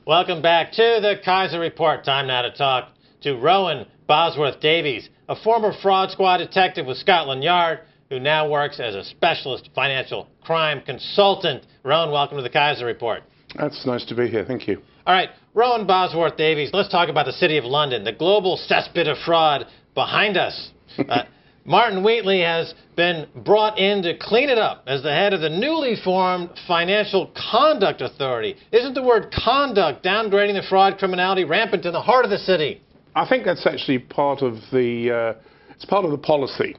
Welcome back to the Kaiser Report. Time now to talk to Rowan Bosworth Davies, a former fraud squad detective with Scotland Yard who now works as a specialist financial crime consultant. Rowan, welcome to the Kaiser Report. That's nice to be here. Thank you. All right, Rowan Bosworth Davies, let's talk about the City of London, the global cesspit of fraud behind us. Martin Wheatley has been brought in to clean it up as the head of the newly formed Financial Conduct Authority. Isn't the word conduct downgrading the fraud criminality rampant in the heart of the city? I think that's actually part of the it's part of the policy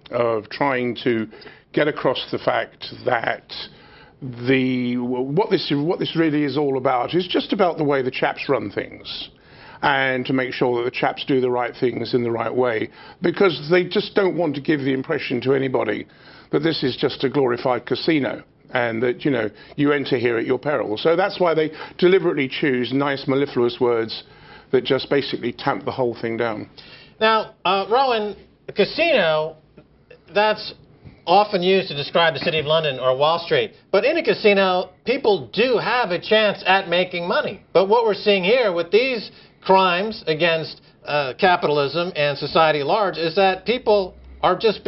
of trying to get across the fact that what this really is all about is just about the way the chaps run things, and to make sure that the chaps do the right things in the right way, because they just don't want to give the impression to anybody that this is just a glorified casino and that, you know, you enter here at your peril. So that's why they deliberately choose nice mellifluous words that just basically tamp the whole thing down. Now, Rowan, a casino, that's often used to describe the City of London or Wall Street. But in a casino, people do have a chance at making money. But what we're seeing here with these crimes against capitalism and society at large is that people are just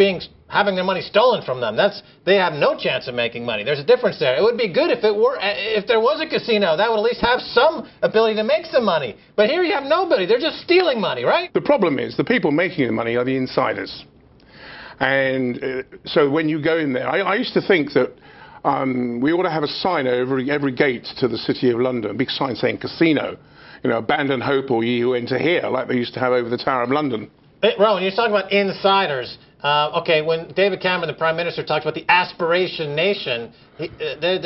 having their money stolen from them. They have no chance of making money. There's a difference there. It would be good if there was a casino that would at least have some ability to make some money. But here you have nobody. They're just stealing money, right? The problem is the people making the money are the insiders. And so when you go in there, I used to think that we ought to have a sign over every gate to the City of London, a big sign saying casino, you know, abandon hope or ye who enter here, like they used to have over the Tower of London. Rowan, you're talking about insiders. Okay, when David Cameron, the Prime Minister, talks about the aspiration nation, he's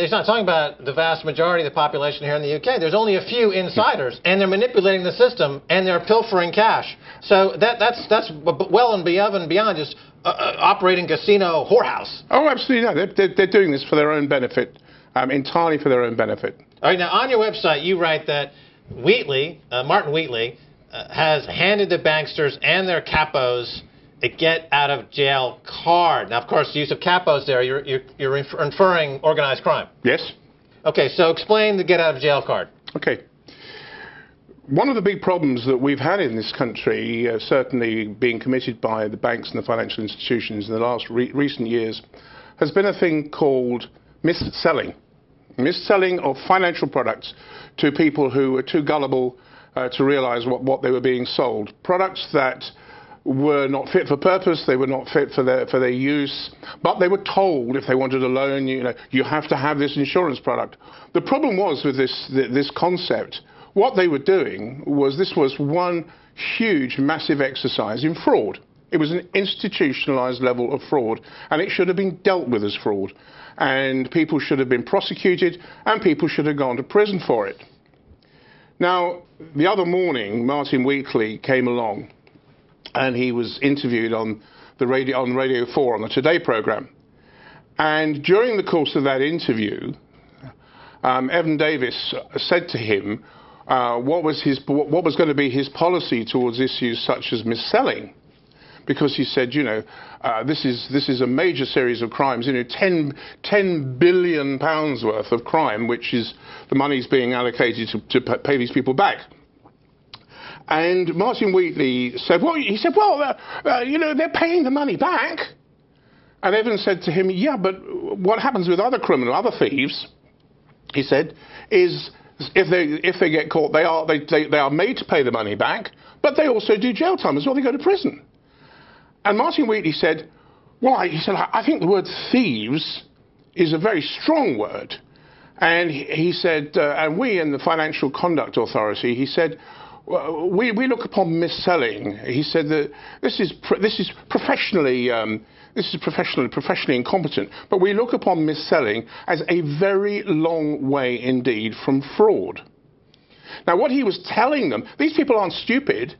not talking about the vast majority of the population here in the UK. There's only a few insiders, and they're manipulating the system, and they're pilfering cash. So that's well and beyond just operating casino whorehouse. Oh, absolutely no. They're doing this for their own benefit, entirely for their own benefit. All right, now on your website you write that Martin Wheatley, has handed the banksters and their capos a get-out-of-jail card. Now, of course, the use of capos there, you're inferring organized crime. Yes. Okay, so explain the get-out-of-jail card. Okay. One of the big problems that we've had in this country, certainly being committed by the banks and the financial institutions in the last recent years, has been a thing called mis-selling. Mis-selling of financial products to people who were too gullible to realize what they were being sold. Products that were not fit for purpose, they were not fit for their use, but they were told if they wanted a loan, you have to have this insurance product. The problem was with this concept, what they were doing was this was one huge, massive exercise in fraud. It was an institutionalized level of fraud, and it should have been dealt with as fraud. And people should have been prosecuted, and people should have gone to prison for it. Now, the other morning, Martin Wheatley came along, and he was interviewed on Radio 4 on the Today programme. And during the course of that interview, Evan Davis said to him what was going to be his policy towards issues such as mis-selling. Because he said, this is a major series of crimes, £10 billion worth of crime, which is the money's being allocated to pay these people back. And Martin Wheatley said, they're paying the money back. And Evan said to him, yeah, but what happens with other thieves, he said, is if they get caught, they are made to pay the money back, but they also do jail time as well. They go to prison. And Martin Wheatley said, I think the word thieves is a very strong word. And he said, and we in the Financial Conduct Authority, he said, we look upon mis-selling. He said that this is professionally incompetent, but we look upon mis-selling as a very long way indeed from fraud. Now, what he was telling them, these people aren't stupid.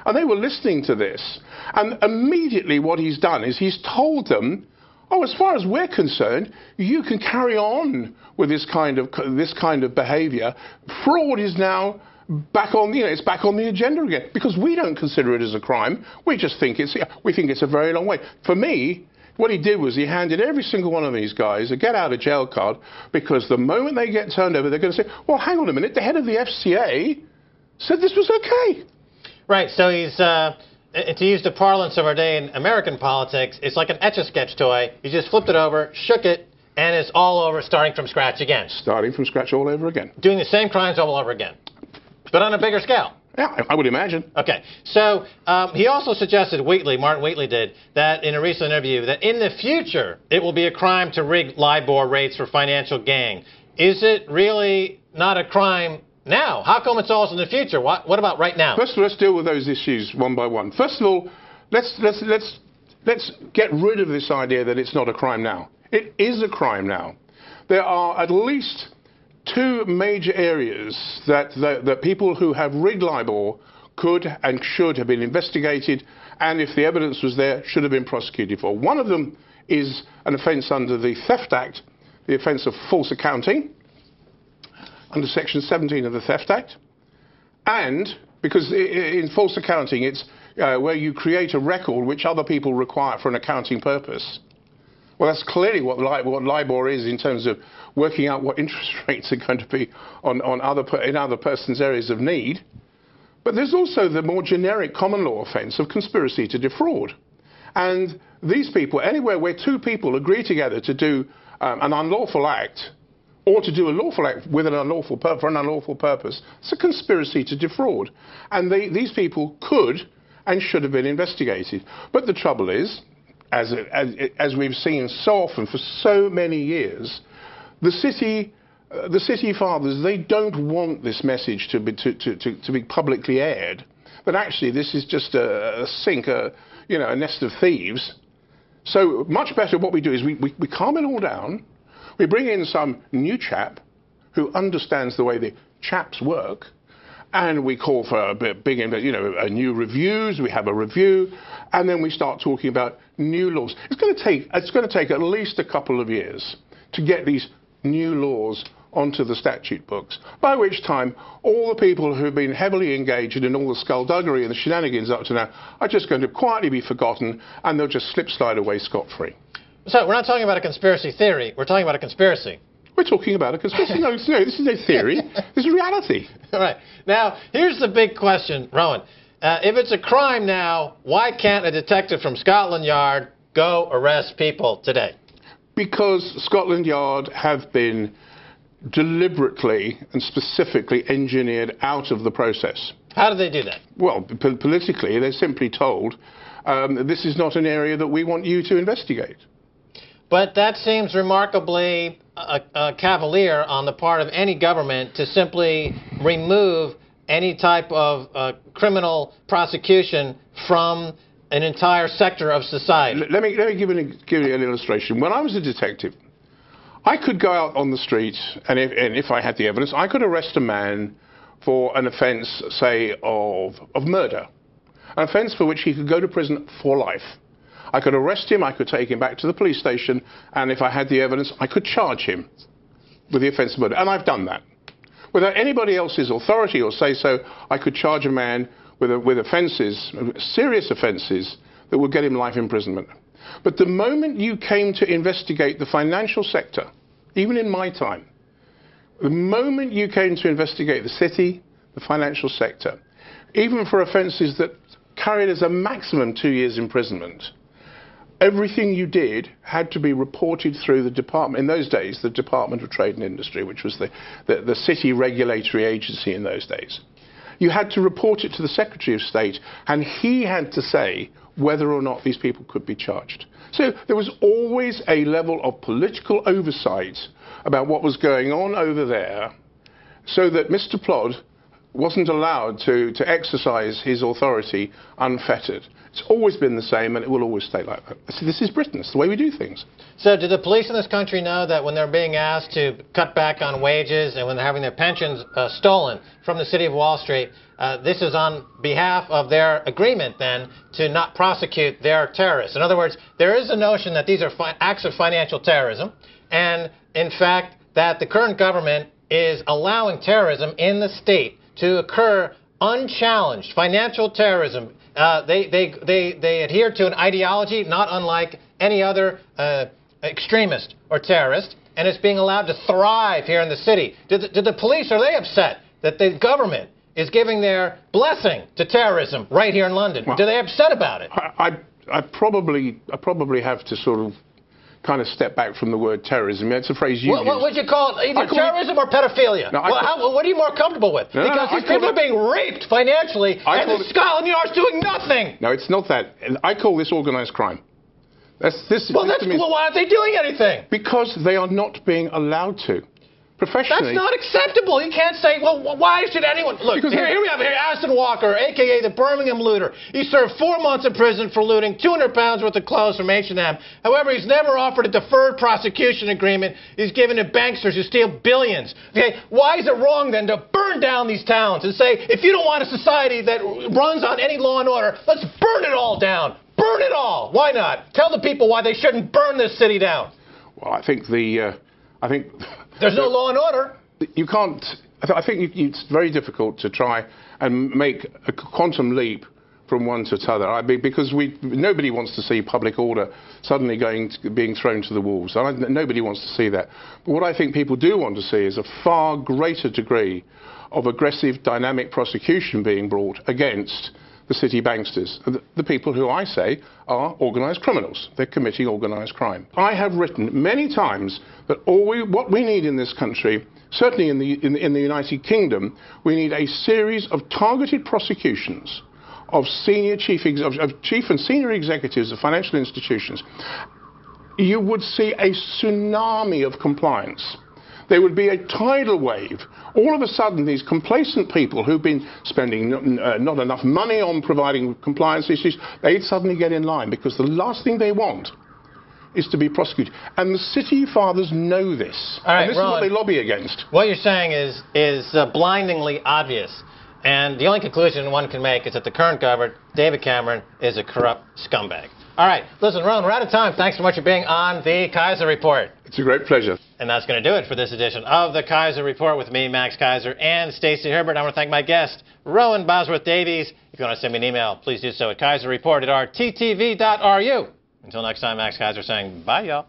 And they were listening to this. And immediately what he's done is he's told them, as far as we're concerned, you can carry on with this kind of behavior. Fraud is now back on the agenda again, because we don't consider it as a crime. We just think it's a very long way. For me, What he did was he handed every single one of these guys a get-out-of-jail card, because the moment they get turned over, they're going to say, well, hang on a minute, the head of the FCA said this was okay. Right, so he's, to use the parlance of our day in American politics, it's like an Etch-a-Sketch toy. You just flipped it over, shook it, and it's all over, starting from scratch again. Starting from scratch all over again. Doing the same crimes all over again, but on a bigger scale. Yeah, I would imagine. Okay, so he also suggested, Martin Wheatley did, that in a recent interview, that in the future it will be a crime to rig LIBOR rates for financial gain. Is it really not a crime now? How come it's always in the future? What about right now? First of all, let's deal with those issues one by one. First of all, let's get rid of this idea that it's not a crime now. It is a crime now. There are at least two major areas that people who have rigged LIBOR could and should have been investigated, and if the evidence was there, should have been prosecuted for. One of them is an offence under the Theft Act, the offence of false accounting, under Section 17 of the Theft Act. And because in false accounting, it's where you create a record which other people require for an accounting purpose. Well, that's clearly what LIBOR is in terms of working out what interest rates are going to be in other persons' areas of need. But there's also the more generic common law offence of conspiracy to defraud. And these people, anywhere where two people agree together to do an unlawful act, or to do a lawful act with for an unlawful purpose, it's a conspiracy to defraud. And these people could and should have been investigated. But the trouble is, as we've seen so often for so many years, the city fathers, they don't want this message to be publicly aired. But actually, this is just a nest of thieves. So much better what we do is we calm it all down. We bring in some new chap who understands the way the chaps work, and we call for a new reviews. We have a review, and then we start talking about new laws. It's going to take at least a couple of years to get these new laws onto the statute books, by which time all the people who have been heavily engaged in all the skullduggery and the shenanigans up to now are just going to quietly be forgotten, and they'll just slide away scot-free. So we're not talking about a conspiracy theory. We're talking about a conspiracy. We're talking about a conspiracy. No, this is no theory. This is reality. All right. Now, here's the big question, Rowan. If it's a crime now, why can't a detective from Scotland Yard go arrest people today? Because Scotland Yard have been deliberately and specifically engineered out of the process. How do they do that? Well, politically, they're simply told, this is not an area that we want you to investigate. But that seems remarkably cavalier on the part of any government to simply remove any type of criminal prosecution from an entire sector of society. Let me give you an illustration. When I was a detective, I could go out on the street, and if I had the evidence, I could arrest a man for an offence, say, of murder, an offence for which he could go to prison for life. I could arrest him, I could take him back to the police station, and if I had the evidence, I could charge him with the offence of murder. And I've done that. Without anybody else's authority or say-so, I could charge a man with offences, serious offences, that would get him life imprisonment. But the moment you came to investigate the financial sector, even in my time, the moment you came to investigate the city, the financial sector, even for offences that carried as a maximum 2 years imprisonment, everything you did had to be reported through the department, in those days, the Department of Trade and Industry, which was the city regulatory agency in those days. You had to report it to the Secretary of State, and he had to say whether or not these people could be charged. So there was always a level of political oversight about what was going on over there, so that Mr. Plod wasn't allowed to exercise his authority unfettered. It's always been the same, and it will always stay like that. This is Britain. It's the way we do things. So do the police in this country know that when they're being asked to cut back on wages and when they're having their pensions stolen from the City of Wall Street, this is on behalf of their agreement, then, to not prosecute their terrorists? In other words, there is a notion that these are acts of financial terrorism, and, in fact, that the current government is allowing terrorism in the state to occur unchallenged financial terrorism. They adhere to an ideology not unlike any other extremist or terrorist, and it's being allowed to thrive here in the city. Did the police, are they upset that the government is giving their blessing to terrorism right here in London? Well, are they upset about it? I probably have to sort of kind of step back from the word terrorism. It's a phrase you use. What would you call it? Either terrorism or pedophilia? No, what are you more comfortable with? Because these people are being raped financially, and Scotland Yard's doing nothing. No, it's not that. I call this organised crime. Why aren't they doing anything? Because they are not being allowed to. Professionally. That's not acceptable. You can't say, well, why should anyone... Look, here we have Aston Walker, a.k.a. the Birmingham looter. He served 4 months in prison for looting 200 pounds worth of clothes from H&M. However, he's never offered a deferred prosecution agreement he's given to banksters who steal billions. Okay, why is it wrong, then, to burn down these towns and say, if you don't want a society that runs on any law and order, let's burn it all down. Burn it all. Why not? Tell the people why they shouldn't burn this city down. Well, I think there's no law and order. You can't. I think it's very difficult to try and make a quantum leap from one to the other. Because nobody wants to see public order suddenly being thrown to the wolves. Nobody wants to see that. But what I think people do want to see is a far greater degree of aggressive, dynamic prosecution being brought against the city banksters, the people who I say are organised criminals. They're committing organised crime. I have written many times that what we need in this country, certainly in the United Kingdom, we need a series of targeted prosecutions of chief and senior executives of financial institutions. You would see a tsunami of compliance. There would be a tidal wave. All of a sudden, these complacent people who've been spending not enough money on providing compliance issues, they'd suddenly get in line, because the last thing they want is to be prosecuted. And the city fathers know this. All right, and this Ron, is what they lobby against. What you're saying is blindingly obvious. And the only conclusion one can make is that the current government, David Cameron, is a corrupt scumbag. All right, listen, Ron, we're out of time. Thanks so much for being on the Kaiser Report. It's a great pleasure. And that's going to do it for this edition of the Kaiser Report with me, Max Kaiser, and Stacey Herbert. I want to thank my guest, Rowan Bosworth-Davies. If you want to send me an email, please do so at kaiserreport@rttv.ru. Until next time, Max Kaiser saying bye, y'all.